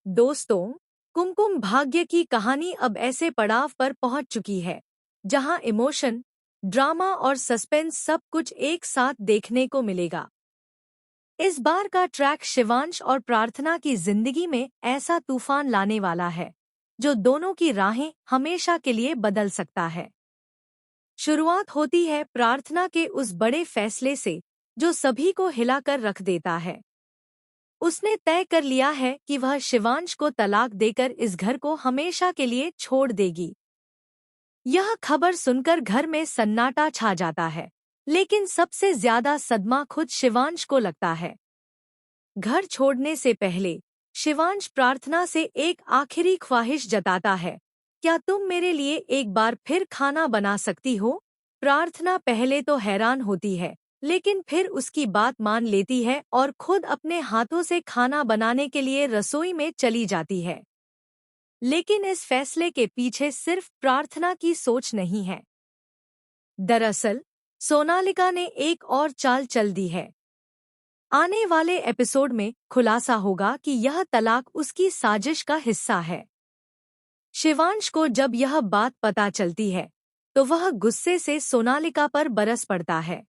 दोस्तों, कुमकुम भाग्य की कहानी अब ऐसे पड़ाव पर पहुंच चुकी है जहां इमोशन, ड्रामा और सस्पेंस सब कुछ एक साथ देखने को मिलेगा। इस बार का ट्रैक शिवांश और प्रार्थना की जिंदगी में ऐसा तूफान लाने वाला है जो दोनों की राहें हमेशा के लिए बदल सकता है। शुरुआत होती है प्रार्थना के उस बड़े फैसले से जो सभी को हिलाकर रख देता है। उसने तय कर लिया है कि वह शिवांश को तलाक देकर इस घर को हमेशा के लिए छोड़ देगी। यह खबर सुनकर घर में सन्नाटा छा जाता है, लेकिन सबसे ज्यादा सदमा खुद शिवांश को लगता है। घर छोड़ने से पहले शिवांश प्रार्थना से एक आखिरी ख्वाहिश जताता है, क्या तुम मेरे लिए एक बार फिर खाना बना सकती हो? प्रार्थना पहले तो हैरान होती है, लेकिन फिर उसकी बात मान लेती है और खुद अपने हाथों से खाना बनाने के लिए रसोई में चली जाती है। लेकिन इस फैसले के पीछे सिर्फ प्रार्थना की सोच नहीं है। दरअसल सोनालिका ने एक और चाल चल दी है। आने वाले एपिसोड में खुलासा होगा कि यह तलाक उसकी साजिश का हिस्सा है। शिवांश को जब यह बात पता चलती है तो वह गुस्से से सोनालिका पर बरस पड़ता है।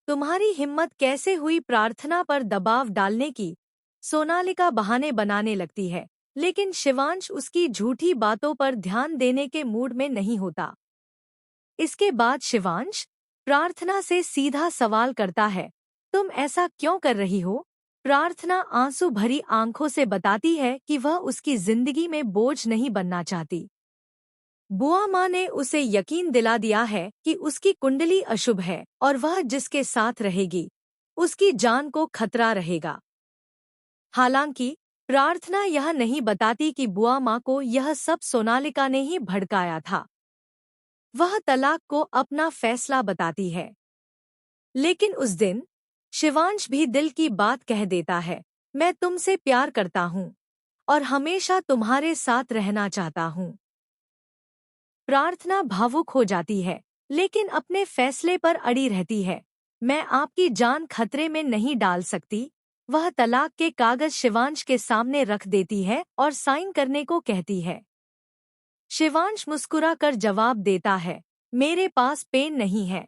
तुम्हारी हिम्मत कैसे हुई प्रार्थना पर दबाव डालने की? सोनालिका बहाने बनाने लगती है, लेकिन शिवांश उसकी झूठी बातों पर ध्यान देने के मूड में नहीं होता। इसके बाद शिवांश प्रार्थना से सीधा सवाल करता है, तुम ऐसा क्यों कर रही हो? प्रार्थना आंसू भरी आंखों से बताती है कि वह उसकी जिंदगी में बोझ नहीं बनना चाहती। बुआ माँ ने उसे यकीन दिला दिया है कि उसकी कुंडली अशुभ है और वह जिसके साथ रहेगी उसकी जान को खतरा रहेगा। हालांकि प्रार्थना यह नहीं बताती कि बुआ माँ को यह सब सोनालिका ने ही भड़काया था। वह तलाक को अपना फैसला बताती है। लेकिन उस दिन शिवांश भी दिल की बात कह देता है, मैं तुमसे प्यार करता हूँ और हमेशा तुम्हारे साथ रहना चाहता हूँ। प्रार्थना भावुक हो जाती है, लेकिन अपने फैसले पर अड़ी रहती है। मैं आपकी जान खतरे में नहीं डाल सकती। वह तलाक के कागज शिवांश के सामने रख देती है और साइन करने को कहती है। शिवांश मुस्कुराकर जवाब देता है, मेरे पास पेन नहीं है।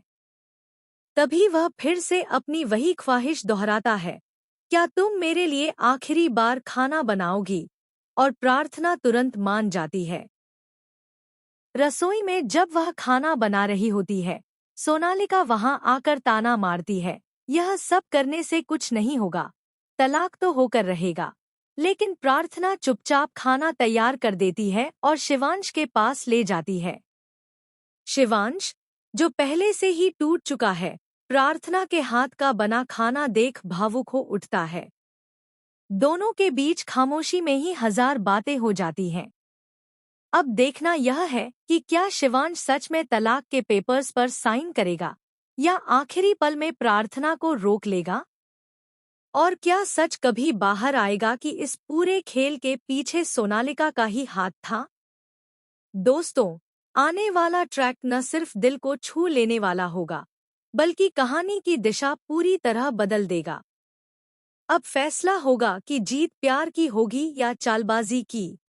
तभी वह फिर से अपनी वही ख्वाहिश दोहराता है, क्या तुम मेरे लिए आखिरी बार खाना बनाओगी? और प्रार्थना तुरंत मान जाती है। रसोई में जब वह खाना बना रही होती है, सोनालिका वहां आकर ताना मारती है, यह सब करने से कुछ नहीं होगा, तलाक तो होकर रहेगा। लेकिन प्रार्थना चुपचाप खाना तैयार कर देती है और शिवांश के पास ले जाती है। शिवांश, जो पहले से ही टूट चुका है, प्रार्थना के हाथ का बना खाना देख भावुक हो उठता है। दोनों के बीच खामोशी में ही हजार बातें हो जाती हैं। अब देखना यह है कि क्या शिवांश सच में तलाक के पेपर्स पर साइन करेगा या आखिरी पल में प्रार्थना को रोक लेगा? और क्या सच कभी बाहर आएगा कि इस पूरे खेल के पीछे सोनालिका का ही हाथ था? दोस्तों, आने वाला ट्रैक न सिर्फ दिल को छू लेने वाला होगा, बल्कि कहानी की दिशा पूरी तरह बदल देगा। अब फैसला होगा कि जीत प्यार की होगी या चालबाजी की।